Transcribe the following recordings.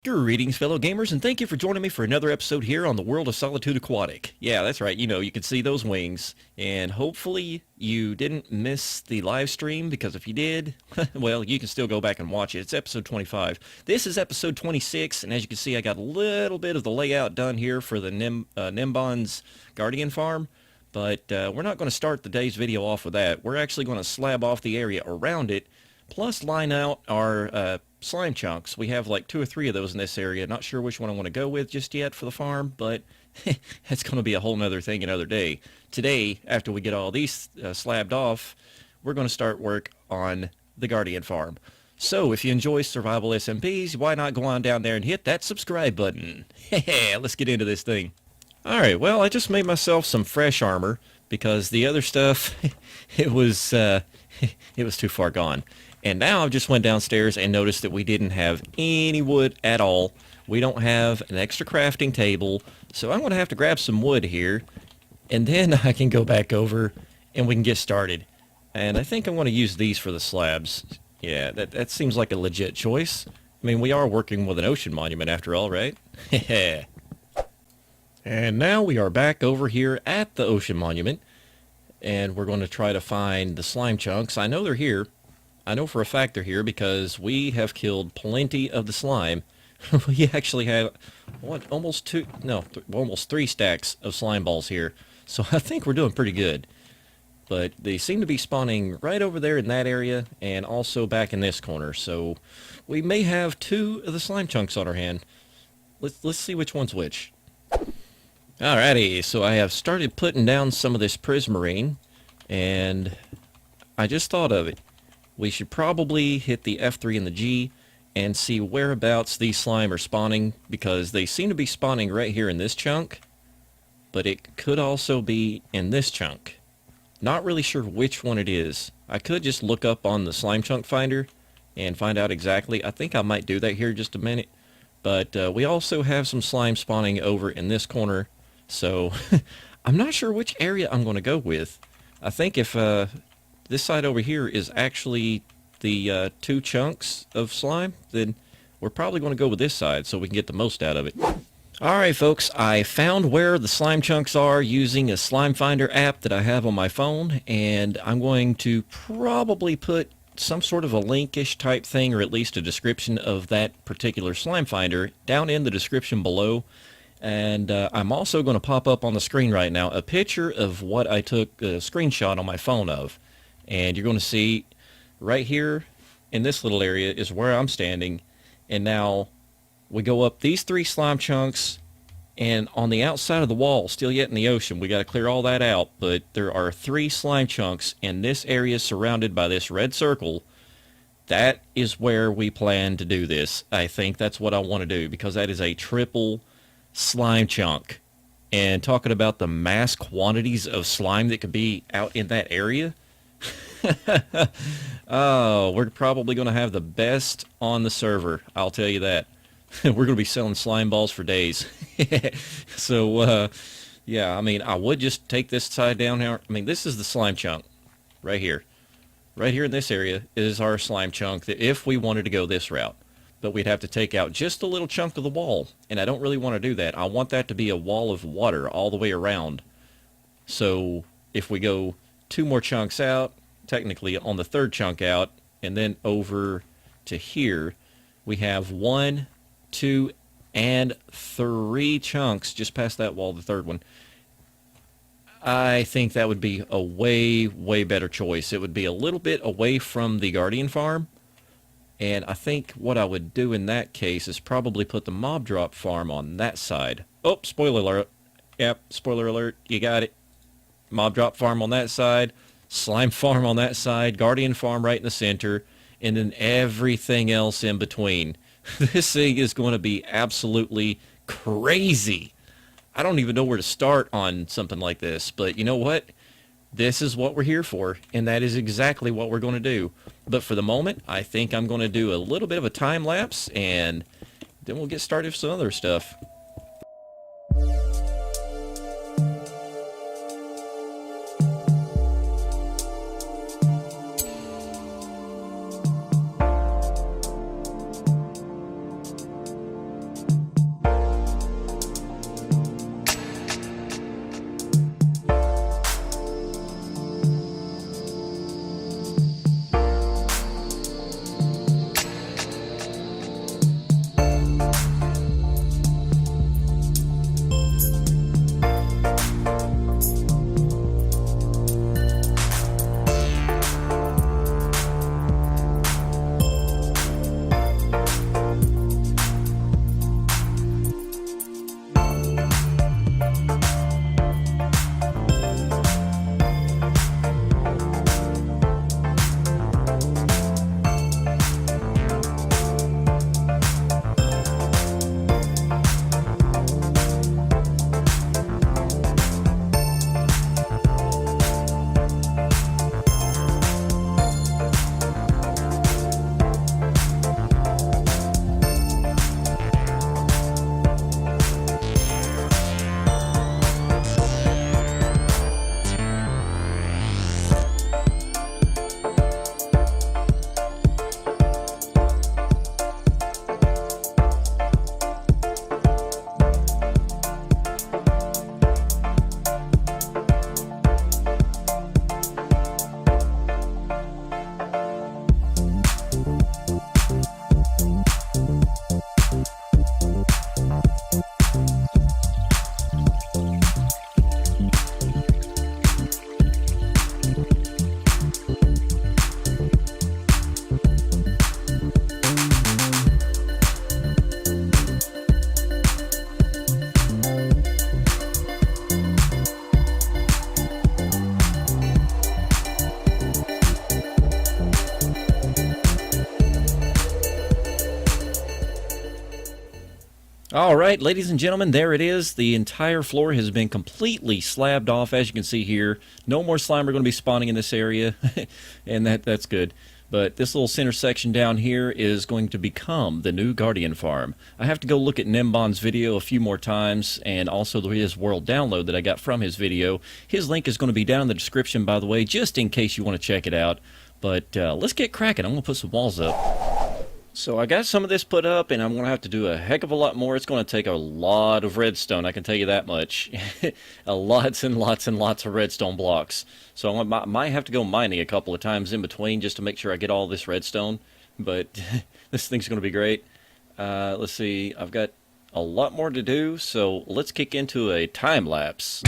Greetings, fellow gamers, and thank you for joining me for another episode here on the World of Solitude Aquatic. Yeah, that's right, you can see those wings, and hopefully you didn't miss the live stream, because if you did, well, you can still go back and watch it. It's episode 25. This is episode 26, and as you can see, I got a little bit of the layout done here for the Gnembon's Guardian Farm, but we're not going to start the day's video off with that. We're actually going to slab off the area around it, plus line out our slime chunks. We have like 2 or 3 of those in this area. Not sure which one I want to go with just yet for the farm, but that's going to be a whole nother thing another day. Today, after we get all these slabbed off, we're going to start work on the Guardian Farm. So if you enjoy survival SMPs, why not go on down there and hit that subscribe button? Let's get into this thing. Alright, well, I just made myself some fresh armor because the other stuff, it was too far gone. And now I just went downstairs and noticed that we didn't have any wood at all. We don't have an extra crafting table, so I'm going to have to grab some wood here, and then I can go back over and we can get started. And I think I'm going to use these for the slabs. Yeah, that seems like a legit choice. I mean, we are working with an ocean monument after all, right? And now we are back over here at the ocean monument, and we're going to try to find the slime chunks. I know they're here. I know for a fact they're here because we have killed plenty of the slime. We actually have, almost 3 stacks of slime balls here. So I think we're doing pretty good. But they seem to be spawning right over there in that area and also back in this corner. So we may have 2 of the slime chunks on our hand. Let's see which one's which. Alrighty, so I have started putting down some of this prismarine, and I just thought of it. We should probably hit the F3 and the G and see whereabouts these slime are spawning, because they seem to be spawning right here in this chunk, but it could also be in this chunk. Not really sure which one it is. I could just look up on the slime chunk finder and find out exactly. I think I might do that here in just a minute. But we also have some slime spawning over in this corner, so I'm not sure which area I'm going to go with. I think if this side over here is actually the 2 chunks of slime, then we're probably going to go with this side so we can get the most out of it. Alright folks, I found where the slime chunks are using a slime finder app that I have on my phone, and I'm going to probably put some sort of a linkish type thing, or at least a description of that particular slime finder down in the description below. And I'm also going to pop up on the screen right now a picture of what I took a screenshot on my phone of. And you're going to see right here in this little area is where I'm standing. And now we go up these 3 slime chunks, and on the outside of the wall, still yet in the ocean, we got to clear all that out, but there are 3 slime chunks in this area surrounded by this red circle. That is where we plan to do this. I think that's what I want to do, because that is a triple slime chunk. And talking about the mass quantities of slime that could be out in that area, oh, we're probably going to have the best on the server, I'll tell you that. We're going to be selling slime balls for days. So, yeah, I mean, I would just take this side down here. I mean, this is the slime chunk right here. Right here in this area is our slime chunk that if we wanted to go this route. But we'd have to take out just a little chunk of the wall, and I don't really want to do that. I want that to be a wall of water all the way around. So if we go 2 more chunks out, technically on the 3rd chunk out, and then over to here, we have 1, 2, and 3 chunks just past that wall, the 3rd one. I think that would be a way, way better choice. It would be a little bit away from the Guardian Farm, and I think what I would do in that case is probably put the mob drop farm on that side. Oh, spoiler alert. Yep, spoiler alert. You got it. Mob drop farm on that side, slime farm on that side, Guardian Farm right in the center, and then everything else in between. This thing is going to be absolutely crazy. I don't even know where to start on something like this, but you know what? This is what we're here for, and that is exactly what we're going to do. But for the moment, I think I'm going to do a little bit of a time lapse, and then we'll get started with some other stuff. All right, ladies and gentlemen, there it is. The entire floor has been completely slabbed off, as you can see here. No more slime are going to be spawning in this area, and that's good. But this little center section down here is going to become the new Guardian Farm. I have to go look at Gnembon's video a few more times, and also his world download that I got from his video. His link is going to be down in the description, by the way, just in case you want to check it out. But let's get cracking. I'm going to put some walls up. So I got some of this put up, and I'm going to have to do a heck of a lot more. It's going to take a lot of redstone, I can tell you that much. Lots and lots and lots of redstone blocks. So I might have to go mining a couple of times in between just to make sure I get all this redstone. But this thing's going to be great. Let's see, I've got a lot more to do, so let's kick into a time lapse.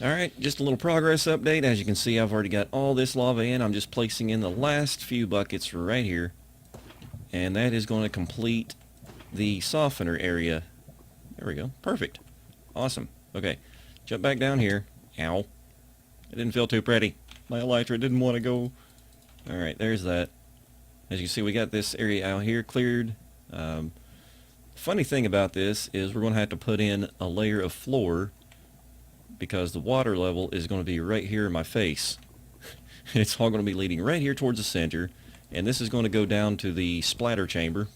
Alright, just a little progress update. As you can see, I've already got all this lava in. I'm just placing in the last few buckets right here. And that is going to complete the softener area. There we go. Perfect. Awesome. Okay, jump back down here. Ow. It didn't feel too pretty. My elytra didn't want to go. Alright, there's that. As you can see, we got this area out here cleared. Funny thing about this is we're going to have to put in a layer of floor because the water level is going to be right here in my face. It's all going to be leading right here towards the center, and this is going to go down to the splatter chamber,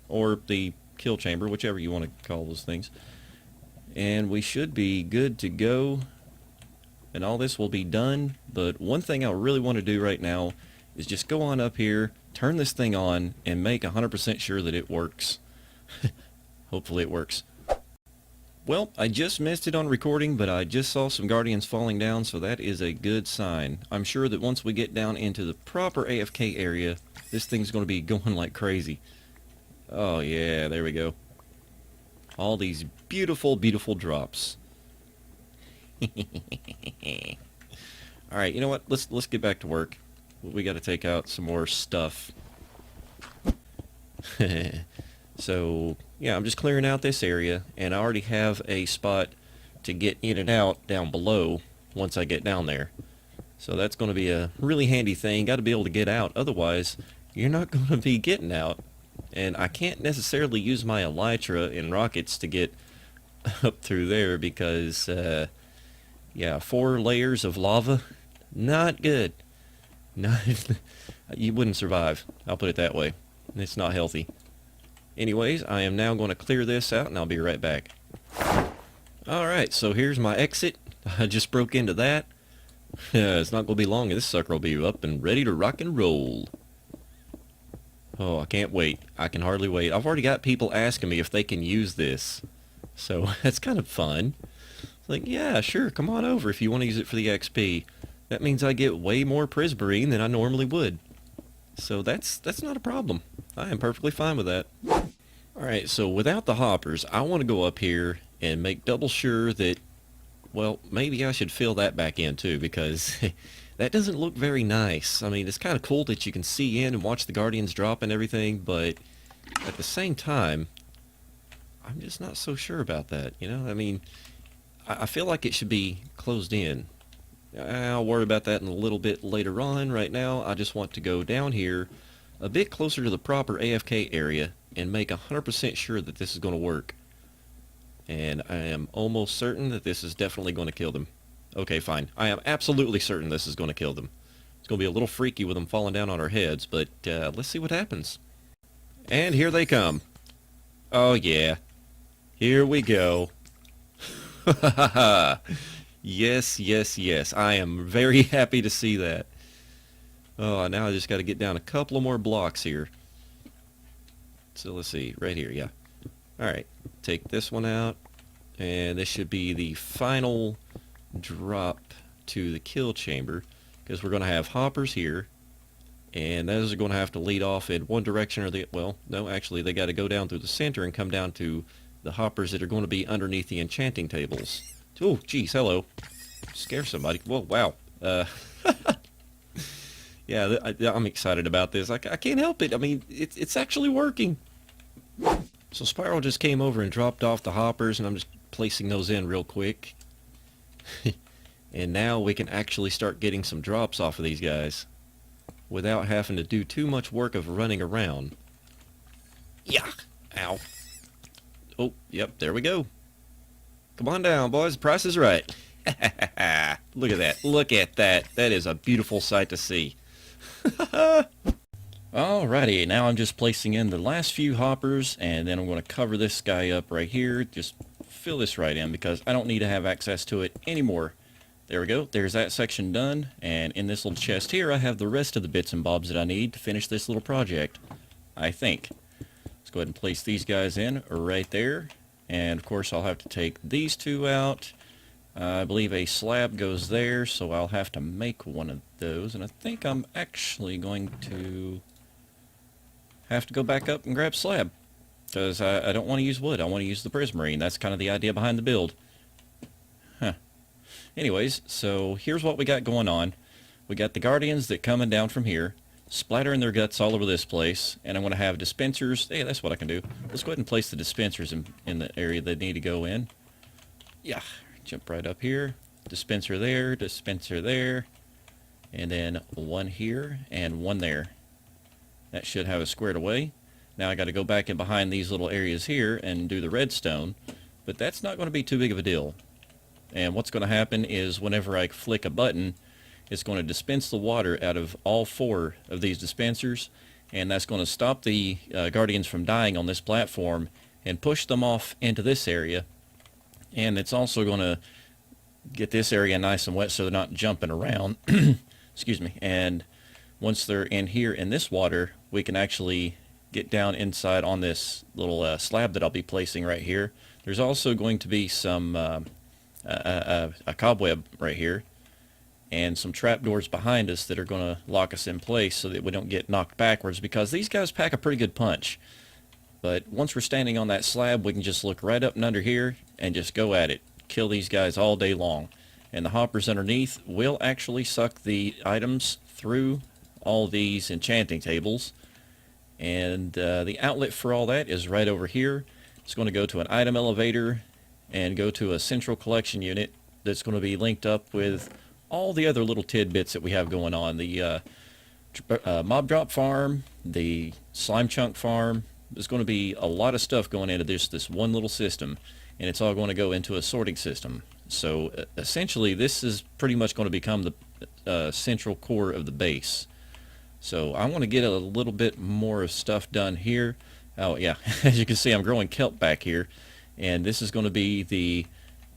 or the kill chamber, whichever you want to call those things. And we should be good to go, and all this will be done. But one thing I really want to do right now is just go on up here, turn this thing on, and make 100% sure that it works. Hopefully it works. Well, I just missed it on recording, but I just saw some Guardians falling down, so that is a good sign. I'm sure that once we get down into the proper AFK area, this thing's going to be going like crazy. Oh yeah, there we go. All these beautiful, beautiful drops. Alright, you know what? Let's get back to work. We got to take out some more stuff. So, yeah, I'm just clearing out this area, and I already have a spot to get in and out down below once I get down there. So that's going to be a really handy thing. Got to be able to get out, otherwise you're not going to be getting out. And I can't necessarily use my elytra in rockets to get up through there because, yeah, 4 layers of lava, not good. Not, you wouldn't survive, I'll put it that way. It's not healthy. Anyways, I am now going to clear this out, and I'll be right back. Alright, so here's my exit. I just broke into that. It's not going to be long, and this sucker will be up and ready to rock and roll. Oh, I can't wait. I can hardly wait. I've already got people asking me if they can use this. So, that's kind of fun. It's like, yeah, sure, come on over if you want to use it for the XP. That means I get way more prismarine than I normally would. So that's not a problem. I am perfectly fine with that. Alright, so without the hoppers, I want to go up here and make double sure that, well, maybe I should fill that back in too, because that doesn't look very nice. I mean, it's kind of cool that you can see in and watch the Guardians drop and everything, but at the same time, I'm just not so sure about that, you know? I mean, I feel like it should be closed in. I'll worry about that in a little bit later on. Right now, I just want to go down here a bit closer to the proper AFK area and make 100% sure that this is going to work. And I am almost certain that this is definitely going to kill them. Okay, fine. I am absolutely certain this is going to kill them. It's going to be a little freaky with them falling down on our heads, but let's see what happens. And here they come. Oh yeah. Here we go. Yes, yes, yes. I am very happy to see that. Oh, now I just got to get down a couple of more blocks here. So let's see, right here, yeah. Alright, take this one out, and this should be the final drop to the kill chamber, because we're going to have hoppers here, and those are going to have to lead off in one direction or the, well, no, actually they got to go down through the center and come down to the hoppers that are going to be underneath the enchanting tables. Oh, geez, hello. Scare somebody. Whoa, wow. Yeah, I'm excited about this. I can't help it. I mean, it's actually working. So Spiral just came over and dropped off the hoppers, and I'm just placing those in real quick. And now we can actually start getting some drops off of these guys without having to do too much work of running around. Yeah. Ow. Oh, yep, there we go. Come on down, boys. The price is right. Look at that. Look at that. That is a beautiful sight to see. Alrighty, now I'm just placing in the last few hoppers, and then I'm going to cover this guy up right here. Just fill this right in because I don't need to have access to it anymore. There we go. There's that section done, and in this little chest here I have the rest of the bits and bobs that I need to finish this little project, I think. Let's go ahead and place these guys in right there, and of course I'll have to take these two out. I believe a slab goes there, so I'll have to make one of those, and I think I'm actually going to have to go back up and grab slab, because I don't want to use wood. I want to use the prismarine. That's kind of the idea behind the build. Huh. Anyways, so here's what we got going on. We got the Guardians that coming down from here, splattering their guts all over this place, and I'm going to have dispensers. Hey, that's what I can do. Let's go ahead and place the dispensers in the area they need to go in. Yeah, jump right up here. Dispenser there, and then one here and one there. That should have it squared away. Now I got to go back in behind these little areas here and do the redstone, but that's not going to be too big of a deal. And what's going to happen is whenever I flick a button, it's going to dispense the water out of all 4 of these dispensers, and that's going to stop the Guardians from dying on this platform and push them off into this area. And it's also going to get this area nice and wet so they're not jumping around. Excuse me. And once they're in here in this water, we can actually get down inside on this little slab that I'll be placing right here. There's also going to be some a cobweb right here and some trapdoors behind us that are going to lock us in place so that we don't get knocked backwards, because these guys pack a pretty good punch. But once we're standing on that slab, we can just look right up and under here and just go at it. Kill these guys all day long. And the hoppers underneath will actually suck the items through all these enchanting tables, and the outlet for all that is right over here. It's going to go to an item elevator and go to a central collection unit that's going to be linked up with all the other little tidbits that we have going on. The mob drop farm, the slime chunk farm. There's going to be a lot of stuff going into this one little system, and it's all going to go into a sorting system. So essentially this is pretty much going to become the central core of the base. So I want to get a little bit more of stuff done here. Oh yeah, as you can see, I'm growing kelp back here, and this is going to be the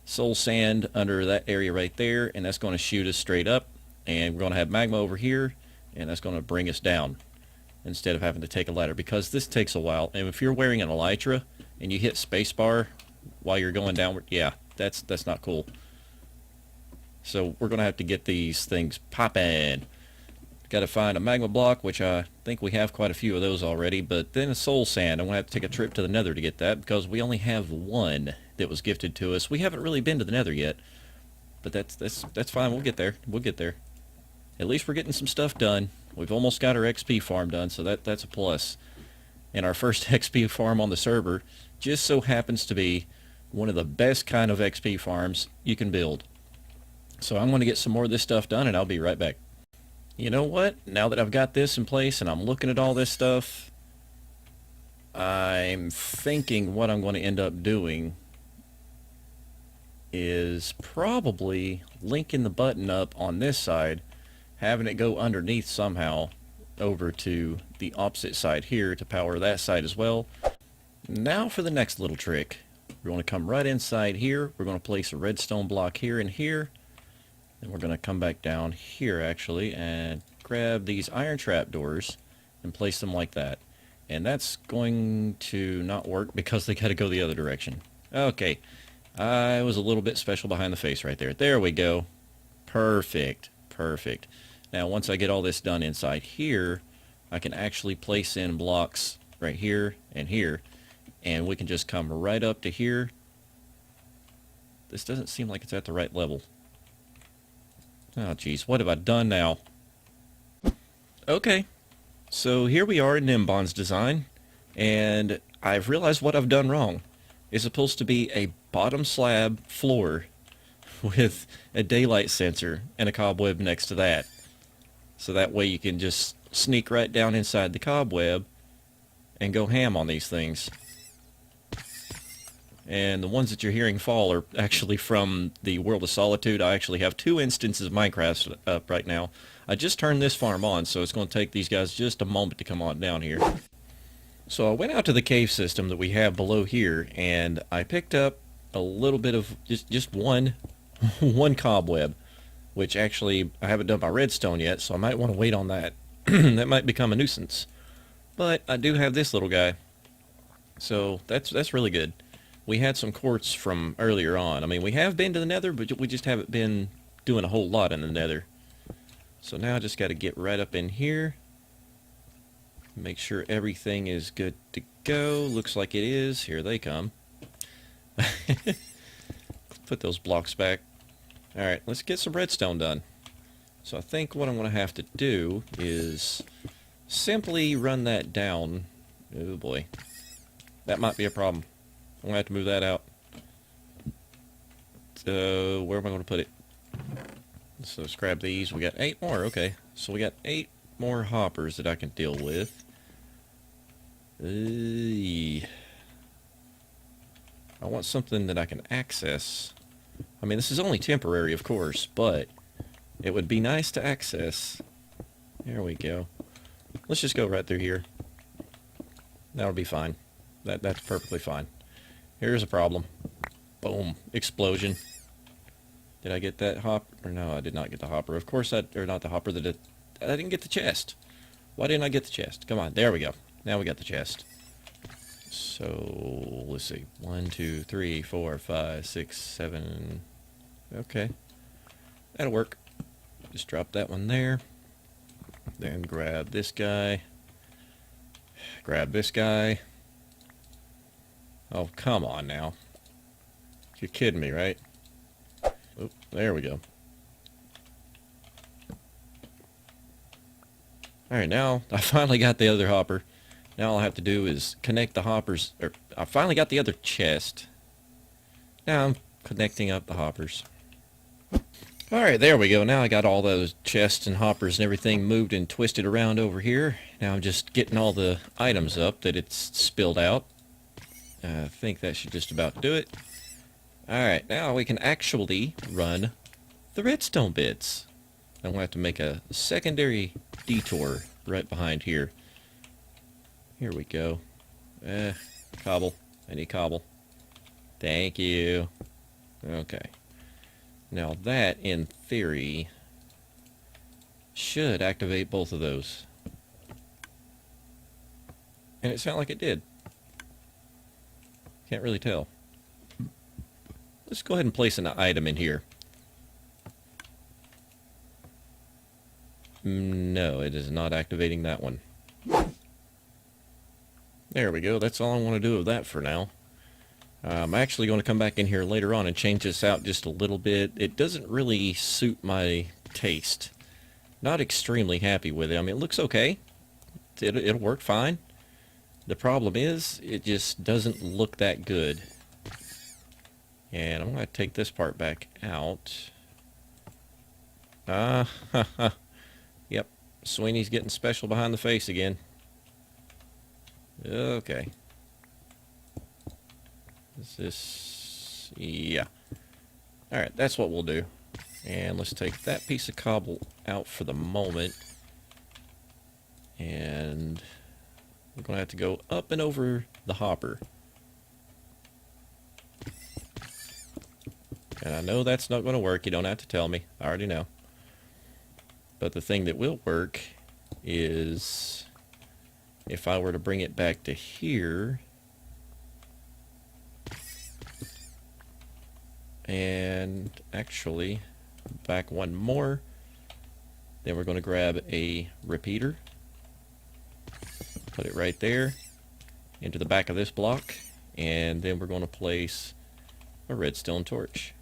soul sand under that area right there, and that's going to shoot us straight up, and we're going to have magma over here, and that's going to bring us down instead of having to take a ladder, because this takes a while. And if you're wearing an elytra and you hit spacebar while you're going downward, yeah, that's not cool. So we're going to have to get these things popping. Got to find a magma block, which I think we have quite a few of those already, but then a soul sand. I'm going to have to take a trip to the nether to get that because we only have one that was gifted to us. We haven't really been to the nether yet, but that's fine. We'll get there. We'll get there. At least we're getting some stuff done. We've almost got our XP farm done, so that's a plus. And our first XP farm on the server just so happens to be one of the best kind of XP farms you can build. So I'm going to get some more of this stuff done, and I'll be right back. You know what? Now that I've got this in place and I'm looking at all this stuff, I'm thinking what I'm going to end up doing is probably linking the button up on this side, having it go underneath somehow over to the opposite side here to power that side as well. Now for the next little trick. We're going to come right inside here. We're going to place a redstone block here and here. Then we're going to come back down here actually and grab these iron trap doors and place them like that. And that's going to not work because they got to go the other direction. Okay, I was a little bit special behind the face right there. There we go. Perfect, perfect. Now once I get all this done inside here, I can actually place in blocks right here and here. And we can just come right up to here. This doesn't seem like it's at the right level. Oh geez, what have I done now? Okay, so here we are in Gnembon's design, and I've realized what I've done wrong. It's supposed to be a bottom slab floor with a daylight sensor and a cobweb next to that. So that way you can just sneak right down inside the cobweb and go ham on these things. And the ones that you're hearing fall are actually from the World of Solitude. I actually have 2 instances of Minecraft up right now. I just turned this farm on, so it's going to take these guys just a moment to come on down here. So I went out to the cave system that we have below here, and I picked up a little bit of just one cobweb, which actually I haven't done my redstone yet, so I might want to wait on that. That might become a nuisance. But I do have this little guy, so that's really good. We had some quartz from earlier on. I mean, we have been to the nether, but we just haven't been doing a whole lot in the nether. So now I just got to get right up in here. Make sure everything is good to go. Looks like it is. Here they come. Put those blocks back. Alright, let's get some redstone done. So I think what I'm going to have to do is simply run that down. Oh boy. That might be a problem. I'm going to have to move that out. So, where am I going to put it? So, let's grab these. We got 8 more. Okay. So, we got 8 more hoppers that I can deal with. I want something that I can access. I mean, this is only temporary, of course, but it would be nice to access. There we go. Let's just go right through here. That'll be fine. That's perfectly fine. Here's a problem. Boom. Explosion. Did I get that hopper? No, I did not get the hopper. Of course I not the hopper. I didn't get the chest. Why didn't I get the chest? Come on. There we go. Now we got the chest. So, let's see. 1, 2, 3, 4, 5, 6, 7. Okay. That'll work. Just drop that one there. Then grab this guy. Grab this guy. Oh, come on now. You're kidding me, right? Oop, there we go. Alright, now I finally got the other hopper. Now all I have to do is connect the hoppers. I finally got the other chest. Now I'm connecting up the hoppers. Alright, there we go. Now I got all those chests and hoppers and everything moved and twisted around over here. Now I'm just getting all the items up that it's spilled out. I think that should just about do it. Alright, now we can actually run the redstone bits. I'm going to have to make a secondary detour right behind here. Here we go. Cobble. I need cobble. Thank you. Okay. Now that, in theory, should activate both of those. And it sounded like it did. Can't really tell. Let's go ahead and place an item in here. No, it is not activating that one. There we go. That's all I want to do with that for now. I'm actually going to come back in here later on and change this out just a little bit. It doesn't really suit my taste. Not extremely happy with it. I mean, it looks okay. It'll work fine. The problem is, it just doesn't look that good. And I'm going to take this part back out. Yep. Sweeney's getting special behind the face again. Okay. Is this... Yeah. Alright, that's what we'll do. And let's take that piece of cobble out for the moment. And we're going to have to go up and over the hopper. And I know that's not going to work. You don't have to tell me. I already know. But the thing that will work is if I were to bring it back to here and actually back one more, then we're going to grab a repeater, put it right there into the back of this block, and then we're going to place a redstone torch.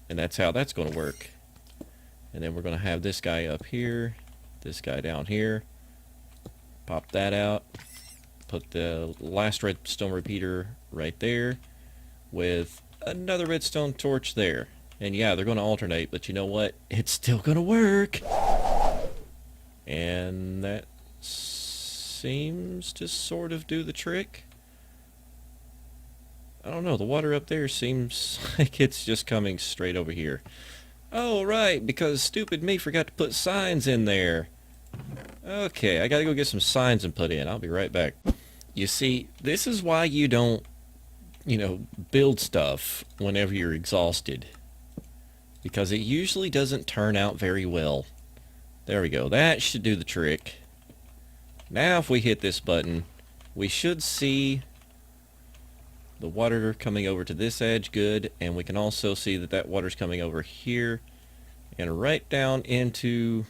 And that's how that's going to work. And then we're going to have this guy up here, this guy down here. Pop that out. Put the last redstone repeater right there with another redstone torch there. And yeah, they're going to alternate, but you know what? It's still going to work. And that seems to sort of do the trick. I don't know, the water up there seems like it's just coming straight over here. Oh, right, because stupid me forgot to put signs in there. Okay, I gotta go get some signs and put in. I'll be right back. You see, this is why you don't, build stuff whenever you're exhausted. Because it usually doesn't turn out very well. There we go. That should do the trick. Now if we hit this button, we should see the water coming over to this edge, good, and we can also see that that water's coming over here and right down into,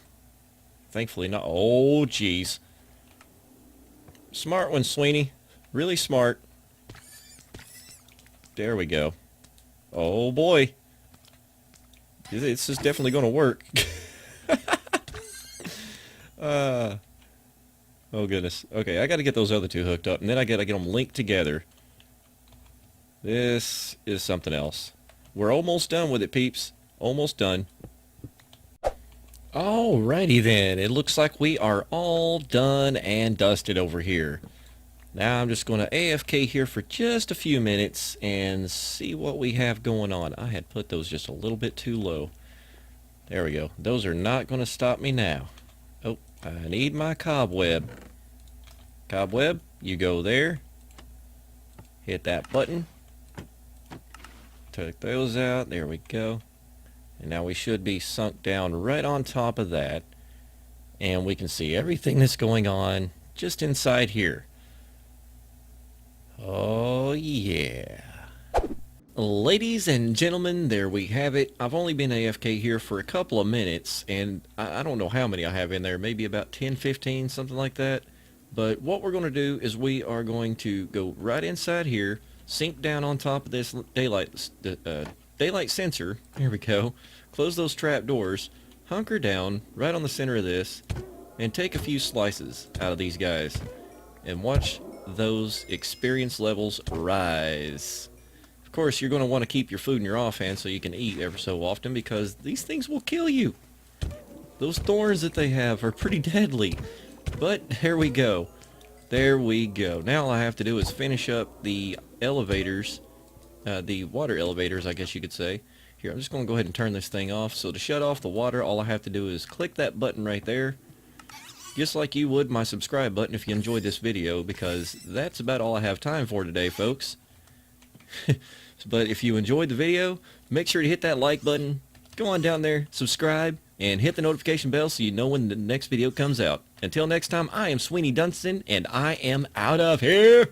thankfully not, oh jeez. Smart one, Sweeney. Really smart. There we go. Oh boy. This is definitely going to work. Oh goodness. Okay, I got to get those other two hooked up, and then I got to get them linked together. This is something else. We're almost done with it, peeps. Almost done. Alrighty then. It looks like we are all done and dusted over here. Now I'm just going to AFK here for just a few minutes and see what we have going on. I had put those just a little bit too low. There we go. Those are not going to stop me now. Oh, I need my cobweb. Cobweb, you go there. Hit that button. Take those out. There we go. And now we should be sunk down right on top of that. And we can see everything that's going on just inside here. Oh yeah. Ladies and gentlemen, there we have it. I've only been AFK here for a couple of minutes, and I don't know how many I have in there. Maybe about 10, 15, something like that. But what we're going to do is we are going to go right inside here, sink down on top of this daylight sensor. Here we go. Close those trap doors, hunker down right on the center of this, and take a few slices out of these guys. And watch those experience levels rise. Of course, you're going to want to keep your food in your offhand so you can eat ever so often, because these things will kill you. Those thorns that they have are pretty deadly. But there we go. There we go. Now all I have to do is finish up the elevators, the water elevators, I guess you could say. Here, I'm just going to go ahead and turn this thing off. So to shut off the water, all I have to do is click that button right there, just like you would my subscribe button if you enjoyed this video, because that's about all I have time for today, folks. But if you enjoyed the video, make sure to hit that like button, go on down there, subscribe, and hit the notification bell so you know when the next video comes out. Until next time, I am Sweeney Dunstan, and I am out of here.